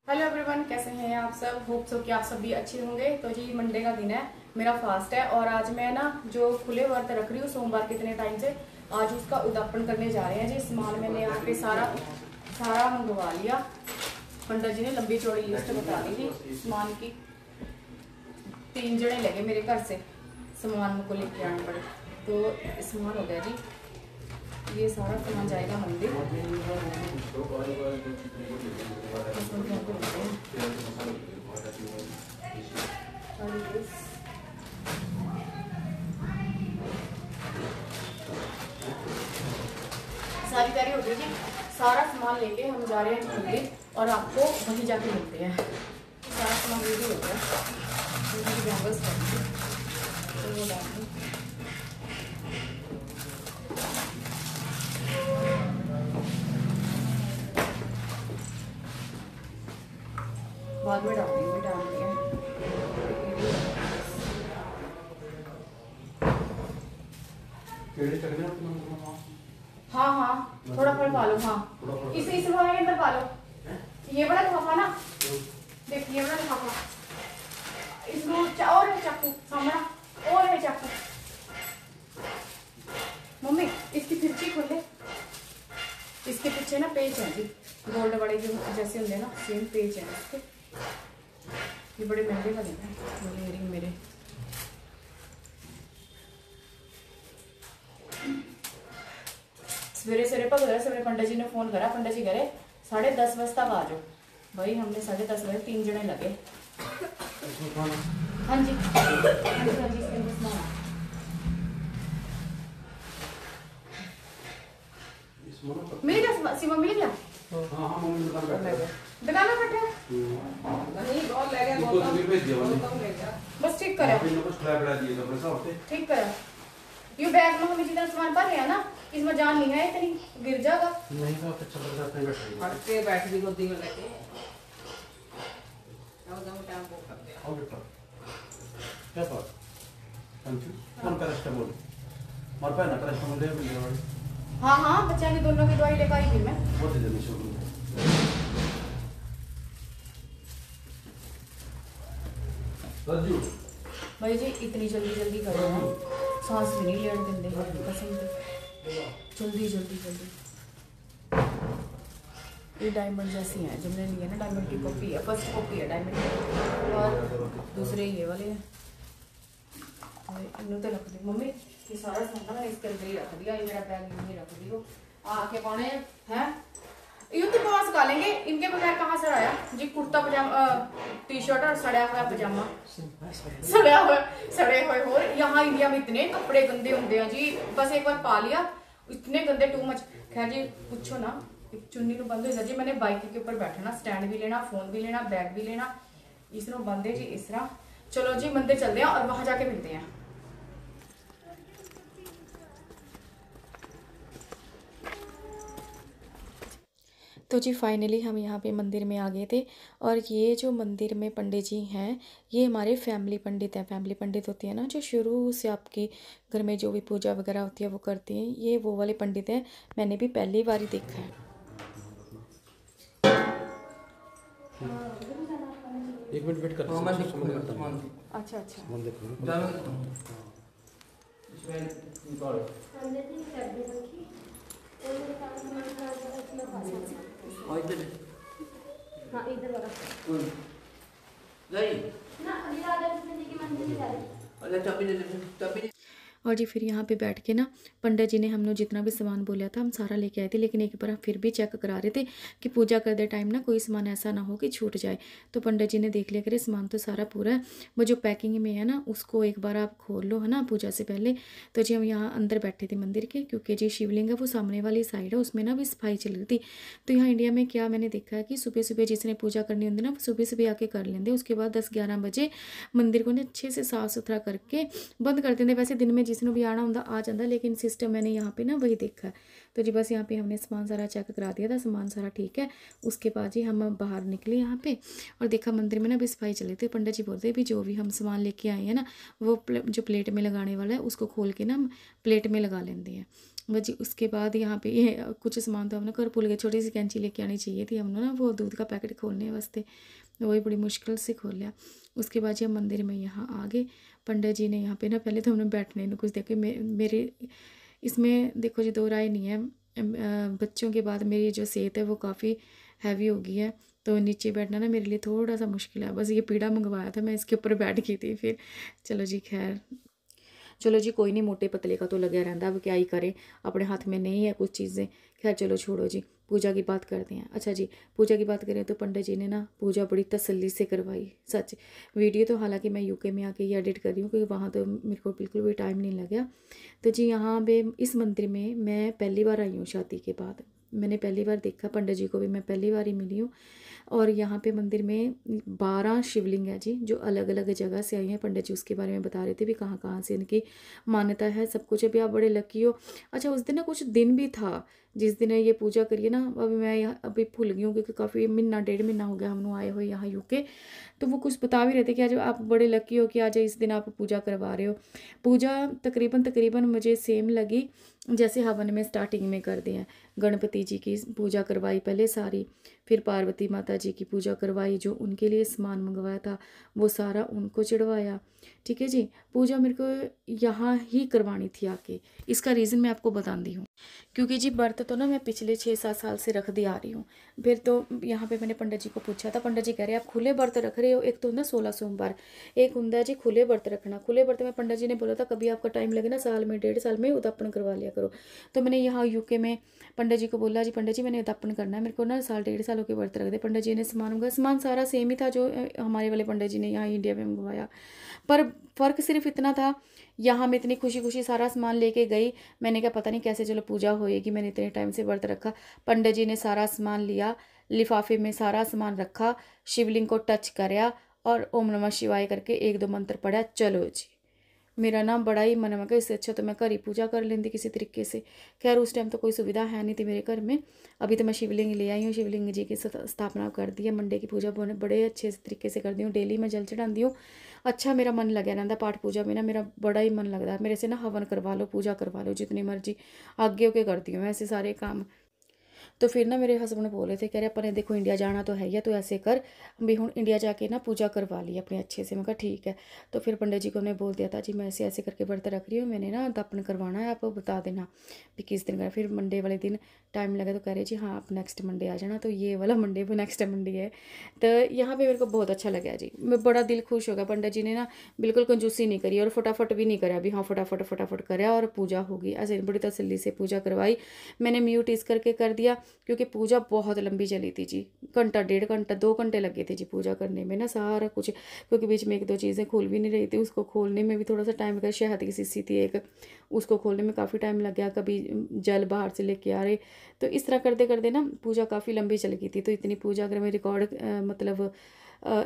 Hello everyone, कैसे हैं आप सब। होप सो कि आप सब भी अच्छे होंगे। तो जी मंडे का दिन है, मेरा फास्ट है और आज मैं ना जो खुले व्रत रख रही हूँ सोमवार के इतने टाइम से, आज उसका उद्यापन करने जा रहे हैं जी। सामान मैंने यहाँ पे सारा मंगवा लिया। पंडित जी ने लंबी चौड़ी लिस्ट बता दी थी सामान की। 3 जने लगे मेरे घर से सामान को लेके आने पड़े, तो सामान हो गया जी। ये सारा सामान जाएगा मंदिर। सारी तैयारी हो गई जी, सारा सामान लेके हम जा रहे हैं मंदिर और आपको वहीं जाके मिलते हैं। सारा सामान रेडी हो गया, बैंगल्स तो वो डाल बाद में डाल दिया। हाँ हाँ, थोड़ा फल पा लो। हाँ इस लिफाफे के अंदर पा लो। ये बड़ा लिफाफा ना, देखिए ये बड़ा लिफाफा, इसमें और है चाकू सामना, और है चाकू। मम्मी इसकी फिरकी खोले, इसके पीछे ना पेज है जी, गोल्ड बड़े जो जैसे होंगे ना सेम पेज है इसके। ये बड़े महंगे वाले हैं इयरिंग मेरे। सवेरे सवेरे भगत सवेरे पंडित जी ने फोन करा, पंडित जी कह रहे 10:30 बजे तक आ जाओ। भाई हमने 10:30 बजे 3 जने लगे। हाँ जी हाँ जी मिल गया, सीमा मिल गया। दुकान में बैठे बस ठीक करा, ठीक करा। ये बैग में हमें जितना सामान भर रहे हैं ना, इसमें जान नहीं है इतनी, गिर जाएगा। नहीं तो अच्छा लग जाता है, हट के बैठ भी गोदी में लेके आओ दम टाइम को कर दे। आओ बेटा क्या बात अंशु कौन का रास्ता बोल मार पाए ना का रास्ता बोल दे। हाँ हाँ बच्चों की दोनों की दवाई लेकर आई थी मैं। बहुत जल्दी शुरू भाई जी, इतनी जल्दी जल्दी कर रहे हैं, सांस भी नहीं लेने देंगे कसम से। जल्दी जल्दी जल्दी। ये डायमंड जैसी हैं जो मैंने लिए ना, डायमंड की कॉपी है, फर्स्ट कॉपी है डायमंड की, और दूसरे ये वाले हैं। इन्होंने तो रख दी मम्मी, ये सारा सामान मैंने इसके अंदर ही रख दिया। ये मेरा बैग नहीं रख दियो, आके पाने हैं युद्ध कहाँ से डालेंगे इनके बगैर। कहाँ से आया जी कुर्ता पजामा, टी शर्ट और सड़ा हुआ पजामा, सड़े हुए। और यहाँ इंडिया में इतने कपड़े गंदे होंगे हैं जी, बस एक बार पा लिया इतने गंदे, टू मच। खैर जी पूछो ना, चुन्नी को बंद हो जी। मैंने बाइक के ऊपर बैठना, स्टैंड भी लेना, फोन भी लेना, बैग भी लेना, इसमें बंद है जी इस तरह। चलो जी मंदिर चलते हैं और वहां जाके मिलते हैं। तो जी फाइनली हम यहाँ पे मंदिर में आ गए थे। और ये जो मंदिर में पंडित जी हैं, ये हमारे फैमिली पंडित हैं। फैमिली पंडित होती है ना जो शुरू से आपके घर में जो भी पूजा वगैरह होती है वो करती हैं, ये वो वाले पंडित हैं। मैंने भी पहली बार ही देखा है। एक मिनट वेट कर। अच्छा अच्छा हाँ इधर वाला और जी फिर यहाँ पे बैठ के ना पंडित जी ने हम लोग जितना भी सामान बोला था हम सारा लेके आए थे। लेकिन एक बार फिर भी चेक करा रहे थे कि पूजा करते टाइम ना कोई सामान ऐसा ना हो कि छूट जाए। तो पंडित जी ने देख लिया करे सामान तो सारा पूरा है, वो जो पैकिंग में है ना उसको एक बार आप खोल लो है ना पूजा से पहले। तो जी हम यहाँ अंदर बैठे थे मंदिर के, क्योंकि जी शिवलिंग है वो सामने वाली साइड है, उसमें ना भी सफाई चल रही थी। तो यहाँ इंडिया में क्या मैंने देखा है कि सुबह सुबह जिसने पूजा करनी होती ना वो सुबह सुबह आके कर लेंगे, उसके बाद 10-11 बजे मंदिर को ना अच्छे से साफ सुथरा करके बंद कर देंगे। वैसे दिन में जिसने भी आना होता आ जाता, लेकिन सिस्टम मैंने यहाँ पे ना वही देखा है। तो जी बस यहाँ पे हमने सामान सारा चेक करा दिया था, सामान सारा ठीक है। उसके बाद जी हम बाहर निकले यहाँ पे और देखा मंदिर में ना भी सफाई चले थे। पंडित जी बोलते भी जो भी हम सामान लेके आए हैं ना वो जो प्लेट में लगाने वाला है उसको खोल के ना प्लेट में लगा लेते हैं। बस जी उसके बाद यहाँ पे ये कुछ सामान तो हमने घर भूल गए, छोटी सी कैंची लेके आनी चाहिए थी हमने ना वो दूध का पैकेट खोलने वास्ते, वही बड़ी मुश्किल से खोल लिया। उसके बाद जी हम मंदिर में यहाँ आ गए। पंडित जी ने यहाँ पे ना पहले तो हमने बैठने ने कुछ देखे, मेरे इसमें देखो जी दो राय नहीं है, बच्चों के बाद मेरी जो सेहत है वो काफ़ी हैवी हो गई है, तो नीचे बैठना ना मेरे लिए थोड़ा सा मुश्किल है। बस ये पीड़ा मंगवाया था, मैं इसके ऊपर बैठ गई थी फिर। चलो जी खैर, चलो जी कोई नहीं, मोटे पतले का तो लगा रहता, अब क्या ही करें, अपने हाथ में नहीं है कुछ चीज़ें। खैर चलो छोड़ो जी, पूजा की बात करते हैं। अच्छा जी, पूजा की बात करें तो पंडित जी ने ना पूजा बड़ी तसल्ली से करवाई सच। वीडियो तो हालांकि मैं यूके में आके ही एडिट कर रही हूँ, क्योंकि वहाँ तो मेरे को बिल्कुल भी टाइम नहीं लगा। तो जी यहाँ पे इस मंदिर में मैं पहली बार आई हूँ शादी के बाद, मैंने पहली बार देखा, पंडित जी को भी मैं पहली बार ही मिली हूँ। और यहाँ पे मंदिर में 12 शिवलिंग है जी, जो अलग अलग जगह से आई हैं। पंडित जी उसके बारे में बता रहे थे भी कहाँ कहाँ से इनकी मान्यता है, सब कुछ। अभी आप बड़े लकी हो। अच्छा उस दिन ना कुछ दिन भी था जिस दिन ये पूजा करिए ना, अभी मैं यहाँ अभी भूल गई हूँ, क्योंकि काफ़ी महीना 1.5 महीना हो गया हम आए हुए यहाँ यूके। तो वो कुछ बता भी रहे थे कि आज आप बड़े लकी हो कि आज इस दिन आप पूजा करवा रहे हो। पूजा तकरीबन तकरीबन मुझे सेम लगी जैसे हवन में स्टार्टिंग में कर दिए हैं। गणपति जी की पूजा करवाई पहले सारी, फिर पार्वती माता जी की पूजा करवाई, जो उनके लिए सामान मंगवाया था वो सारा उनको चढ़वाया। ठीक है जी, पूजा मेरे को यहाँ ही करवानी थी आके। इसका रीज़न मैं आपको बताती हूँ, क्योंकि जी व्रत तो ना मैं पिछले 6-7 साल से रखती आ रही हूँ। फिर तो यहाँ पे मैंने पंडित जी को पूछा था, पंडित जी कह रहे हैं आप खुले व्रत रख रहे हो, एक तो होंगे 16 सोमवार, एक होंगे जी खुले व्रत रखना। खुले व्रत में पंडित जी ने बोला था कभी आपका टाइम लगे ना साल में 1.5 साल में उदापन करवा लिया करो। तो मैंने यहाँ यूके में पंडित जी को बोला, जी पंडित जी मैंने उदापन करना है, मेरे को ना साल 1.5 साल के व्रत रख दे। पंडित जी ने सामान मंगाया, सामान सारा सेम ही था जो हमारे वाले पंडित जी ने यहाँ इंडिया में मंगवाया, पर फ़र्क सिर्फ इतना था, यहाँ मैं इतनी खुशी खुशी सारा सामान लेके गई। मैंने कहा पता नहीं कैसे चलो पूजा होएगी, मैंने इतने टाइम से व्रत रखा। पंडित जी ने सारा सामान लिया, लिफाफे में सारा सामान रखा, शिवलिंग को टच कराया और ओम नमः शिवाय करके 1-2 मंत्र पढ़ा, चलो जी। मेरा ना बड़ा ही मन में इससे अच्छा तो मैं घर ही पूजा कर लेती किसी तरीके से। खैर उस टाइम तो कोई सुविधा है नहीं थी मेरे घर में। अभी तो मैं शिवलिंग ले आई हूँ, शिवलिंग जी की स्थापना कर दी है, मंडे की पूजा बड़े अच्छे तरीके से करती हूँ, डेली मैं जल चढ़ाती हूँ। अच्छा मेरा मन लगा रहता पाठ पूजा में ना, मेरा बड़ा ही मन लगता है। मेरे से ना हवन करवा लो, पूजा करवा लो, जितनी मर्जी आगे होके करती हूँ ऐसे सारे काम। तो फिर ना मेरे हस्बैंड बोले थे, कह रहे अपने देखो इंडिया जाना तो है ही, तो ऐसे कर भी हूँ इंडिया जाके ना पूजा करवा ली अपने अच्छे से। मैं कहा ठीक है। तो फिर पंडित जी को हमने बोल दिया था, जी मैं ऐसे ऐसे करके व्रत रख रही हूँ, मैंने ना दापन करवाना है, आप बता देना भी किस दिन करना। फिर मंडे वाले दिन टाइम लगा तो कह रहे जी हाँ आप नेक्स्ट मंडे आ जाना, तो ये वाला मंडे वो नेक्स्ट मंडे है। तो यहाँ पे मेरे को बहुत अच्छा लगा जी, मैं बड़ा दिल खुश हो गया। पंडित जी ने ना बिल्कुल कंजूसी नहीं करी और फटाफट भी नहीं करा अभी, हाँ फटाफट फटाफट करा और पूजा होगी। ऐसे बड़ी तसल्ली से पूजा करवाई। मैंने म्यूट इस करके कर दिया क्योंकि पूजा बहुत लंबी चली थी जी, घंटा 1.5 घंटा 2 घंटे लगे थे जी पूजा करने में ना सारा कुछ, क्योंकि बीच में 1-2 चीज़ें खुल भी नहीं रही थी, उसको खोलने में भी थोड़ा सा टाइम लगा। शहद की शीशी थी एक, उसको खोलने में काफ़ी टाइम लग गया, कभी जल बाहर से लेके आ रहे। तो इस तरह करते करते ना पूजा काफ़ी लंबी चल गई थी। तो इतनी पूजा अगर मैं रिकॉर्ड मतलब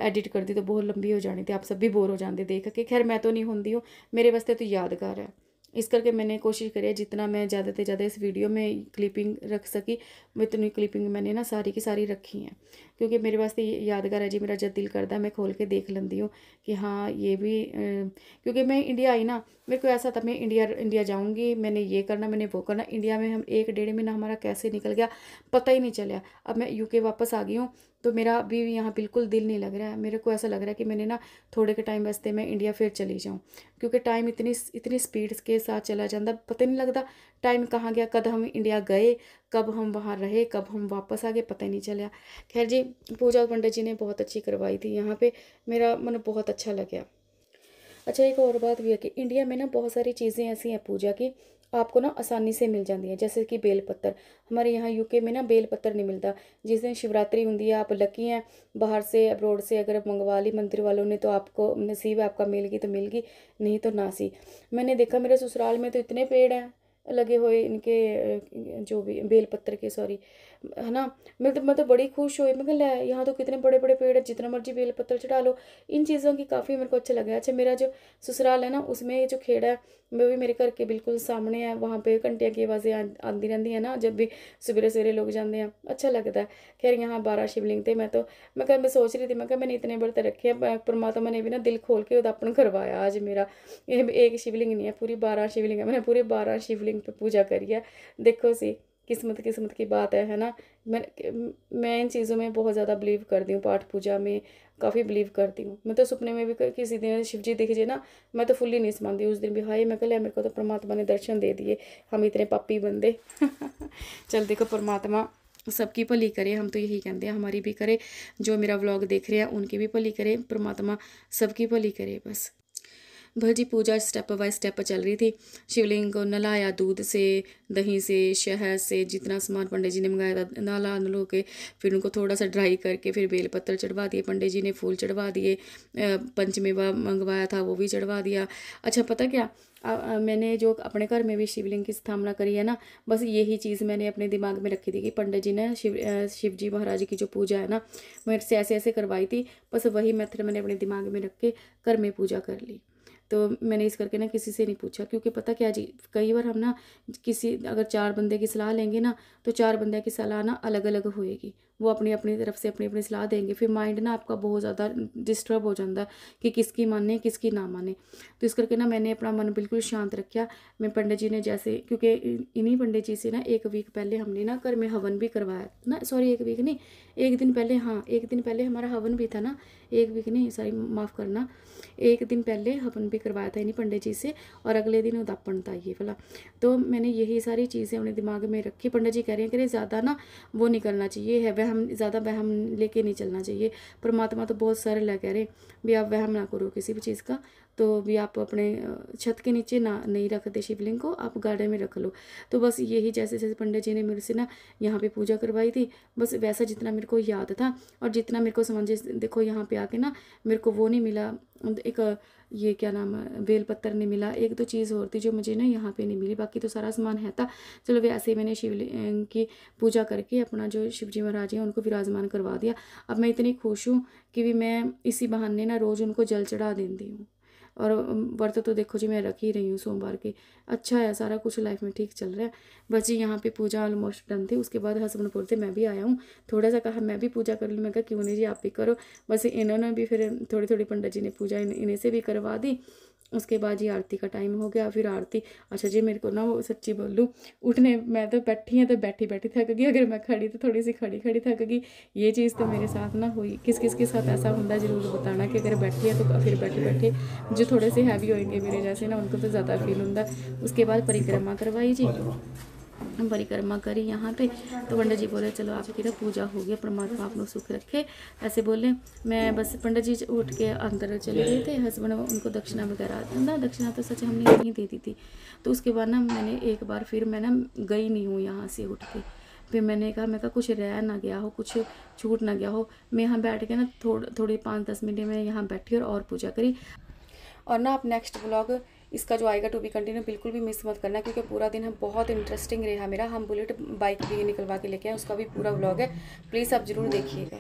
एडिट करती तो बहुत लंबी हो जानी थी, आप सब भी बोर हो जाते देख के। खैर मैं तो नहीं होंगी हूँ, मेरे वास्ते तो यादगार है। इस करके मैंने कोशिश करी है जितना मैं ज़्यादा से ज़्यादा इस वीडियो में क्लिपिंग रख सकी, वो इतनी क्लिपिंग मैंने ना सारी की सारी रखी हैं, क्योंकि मेरे वास्ते ये यादगार है जी। मेरा जब दिल करता है मैं खोल के देख लेती हूँ कि हाँ ये भी क्योंकि मैं इंडिया आई ना, मेरे को ऐसा था मैं इंडिया जाऊँगी, मैंने ये करना मैंने वो करना। इंडिया में हम 1-1.5 महीना हमारा कैसे निकल गया पता ही नहीं चला। अब मैं यूके वापस आ गई हूँ, तो मेरा अभी यहाँ बिल्कुल दिल नहीं लग रहा है। मेरे को ऐसा लग रहा है कि मैंने ना थोड़े के टाइम वास्ते मैं इंडिया फिर चली जाऊँ, क्योंकि टाइम इतनी इतनी स्पीड के साथ चला जाता, पता नहीं लगता टाइम कहाँ गया, कब हम इंडिया गए, कब हम वहाँ रहे, कब हम वापस आ गए, पता ही नहीं चला। खैर जी पूजा पंडित जी ने बहुत अच्छी करवाई थी यहाँ पे, मेरा मन बहुत अच्छा लगा। अच्छा एक और बात भी है कि इंडिया में ना बहुत सारी चीज़ें ऐसी हैं पूजा की, आपको ना आसानी से मिल जाती हैं, जैसे कि बेल पत्तर। हमारे यहाँ यूके में ना बेल पत्तर नहीं मिलता। जिस दिन शिवरात्रि होती है आप लकी हैं, बाहर से अब्रोड से अगर मंगवा ली मंदिर वालों ने तो आपको नसीब है, आपका मिल गई तो मिल गई, नहीं तो ना सी। मैंने देखा मेरे ससुराल में तो इतने पेड़ हैं लगे हुए इनके जो भी बेल पत्तर के, सॉरी है ना। मैं तो बड़ी खुश हुई, मैं कहा ले यहाँ तो कितने बड़े बड़े पेड़ है, जितना मर्जी बेलपत्र चढ़ा लो। इन चीज़ों की काफ़ी मेरे को अच्छा लगा। अच्छा, मेरा जो ससुराल है ना, उसमें जो खेड़ा है वो भी मेरे घर के बिल्कुल सामने है। वहाँ पे घंटियाँ की आवाज़ें आती रहती हैं ना, जब भी सवेरे सवेरे लोग जाते हैं, अच्छा लगता है। खैर यहाँ 12 शिवलिंग थे। मैं सोच रही थी, मैं मैंने इतने व्रत रखे हैं, परमात्मा ने भी ना दिल खोल के उदापन करवाया आज मेरा। ये एक शिवलिंग नहीं है, पूरी 12 शिवलिंग है। मैंने पूरे 12 शिवलिंग पे पूजा करी है। देखो सी किस्मत की बात है ना। मैं इन चीज़ों में बहुत ज़्यादा बिलीव करती हूँ, पाठ पूजा में काफ़ी बिलीव करती हूँ। मैं तो सपने में भी किसी दिन शिव जी दिख जाए ना, मैं तो फुल्ली नहीं समाती उस दिन भी। हाय मैं कल मेरे को तो परमात्मा ने दर्शन दे दिए, हम इतने पापी बंदे। चल देखो, परमात्मा सबकी भली करे, हम तो यही कहते हैं, हमारी भी करे, जो मेरा व्लॉग देख रहे हैं उनकी भी भली करे, परमात्मा सबकी भली करे बस। बस जी पूजा स्टेप बाय स्टेप चल रही थी। शिवलिंग को नलाया, दूध से, दही से, शहद से, जितना सामान पंडित जी ने मंगाया था नला नलो के, फिर उनको थोड़ा सा ड्राई करके फिर बेलपत्र चढ़वा दिए। पंडित जी ने फूल चढ़वा दिए, पंचमेवा मंगवाया था वो भी चढ़वा दिया। अच्छा पता क्या, मैंने जो अपने घर में भी शिवलिंग की स्थापना करी है ना, बस यही चीज़ मैंने अपने दिमाग में रखी थी कि पंडित जी ने शिव जी महाराज की जो पूजा है ना, मेरे से ऐसे ऐसे करवाई थी। बस वही मेथड मैंने अपने दिमाग में रख के घर में पूजा कर ली। तो मैंने इस करके ना किसी से नहीं पूछा, क्योंकि पता क्या जी, कई बार हम ना किसी अगर 4 बंदे की सलाह लेंगे ना, तो 4 बंदे की सलाह ना अलग अलग होएगी। वो अपनी अपनी तरफ से अपनी अपनी सलाह देंगे, फिर माइंड ना आपका बहुत ज़्यादा डिस्टर्ब हो जाता है कि किसकी माने किसकी ना माने। तो इस करके ना मैंने अपना मन बिल्कुल शांत रखा। मैं पंडित जी ने जैसे, क्योंकि इन्हीं पंडित जी से ना 1 वीक पहले हमने ना घर में हवन भी करवाया ना, सॉरी 1 वीक नहीं, 1 दिन पहले, हाँ 1 दिन पहले हमारा हवन भी था ना। 1 वीक नहीं, सॉरी माफ़ करना, 1 दिन पहले हवन भी करवाया था इन्हीं पंडित जी से, और अगले दिन उदापन था ये वाला। तो मैंने यही सारी चीज़ें अपने दिमाग में रखी। पंडित जी कह रहे हैं कि ज़्यादा ना वो नहीं करना चाहिए है, वहम ज़्यादा वहम लेके नहीं चलना चाहिए। परमात्मा तो बहुत सरल है, कह रहे भी आप वहम ना करो किसी भी चीज़ का, तो भी आप अपने छत के नीचे ना नहीं रखते शिवलिंग को, आप गार्डन में रख लो। तो बस यही जैसे जैसे पंडित जी ने मेरे से ना यहाँ पे पूजा करवाई थी, बस वैसा जितना मेरे को याद था और जितना मेरे को समझ, देखो यहाँ पे आके ना मेरे को वो नहीं मिला, एक ये क्या नाम है, बेलपत्र नहीं मिला। एक दो चीज़ और थी जो मुझे ना यहाँ पे नहीं मिली, बाकी तो सारा सामान है था। चलो वैसे ही मैंने शिवलिंग की पूजा करके अपना जो शिवजी महाराज हैं उनको विराजमान करवा दिया। अब मैं इतनी खुश हूँ कि भी मैं इसी बहाने ना रोज़ उनको जल चढ़ा देती हूँ। और व्रत तो देखो जी मैं रख ही रही हूँ सोमवार के। अच्छा है, सारा कुछ लाइफ में ठीक चल रहा है। बस जी यहाँ पे पूजा ऑलमोस्ट डन थी। उसके बाद हसबनपुर से मैं भी आया हूँ, थोड़ा सा कहा मैं भी पूजा कर लूँ। मैं कहा क्यों नहीं जी, आप भी करो। बस इन्होंने भी फिर थोड़ी थोड़ी पंडित जी ने पूजा इन्हें से भी करवा दी। उसके बाद जी आरती का टाइम हो गया, फिर आरती। अच्छा जी मेरे को ना वो सच्ची बोलूँ, उठने मैं तो बैठी हैं तो बैठी बैठी थक गई, अगर मैं खड़ी तो थोड़ी सी खड़ी खड़ी थक गई। ये चीज़ तो मेरे साथ ना हुई। किस किस के साथ ऐसा होता है ज़रूर बताना कि अगर बैठी है तो फिर बैठे बैठे जो थोड़े से हैवी होंगे मेरे जैसे ना, उनको तो ज़्यादा फील होता है। उसके बाद परिक्रमा करवाई जी, परिक्रमा करी यहाँ पे। तो पंडित जी बोले चलो आपकी ना पूजा हो गई, परमात्मा आपको सुख रखे, ऐसे बोले। मैं बस पंडित जी उठ के अंदर चले गए थे, हस्बैंड उनको दक्षिणा वगैरह ना, दक्षिणा तो सच हमने नहीं दी थी। तो उसके बाद ना मैंने एक बार फिर मैं ना गई नहीं हूँ यहाँ से उठ के। फिर मैंने कहा कुछ रह ना गया हो, कुछ छूट ना गया हो। मैं यहाँ बैठ के ना थोड़ी 5-10 मिनट में यहाँ बैठी और पूजा करी। और ना आप नेक्स्ट व्लॉग इसका जो आएगा टू बी कंटिन्यू बिल्कुल भी मिस मत करना, क्योंकि पूरा दिन हम बहुत इंटरेस्टिंग रहा मेरा। हम बुलेट बाइक भी निकलवा के लेके आए, उसका भी पूरा व्लॉग है, प्लीज़ आप ज़रूर देखिएगा।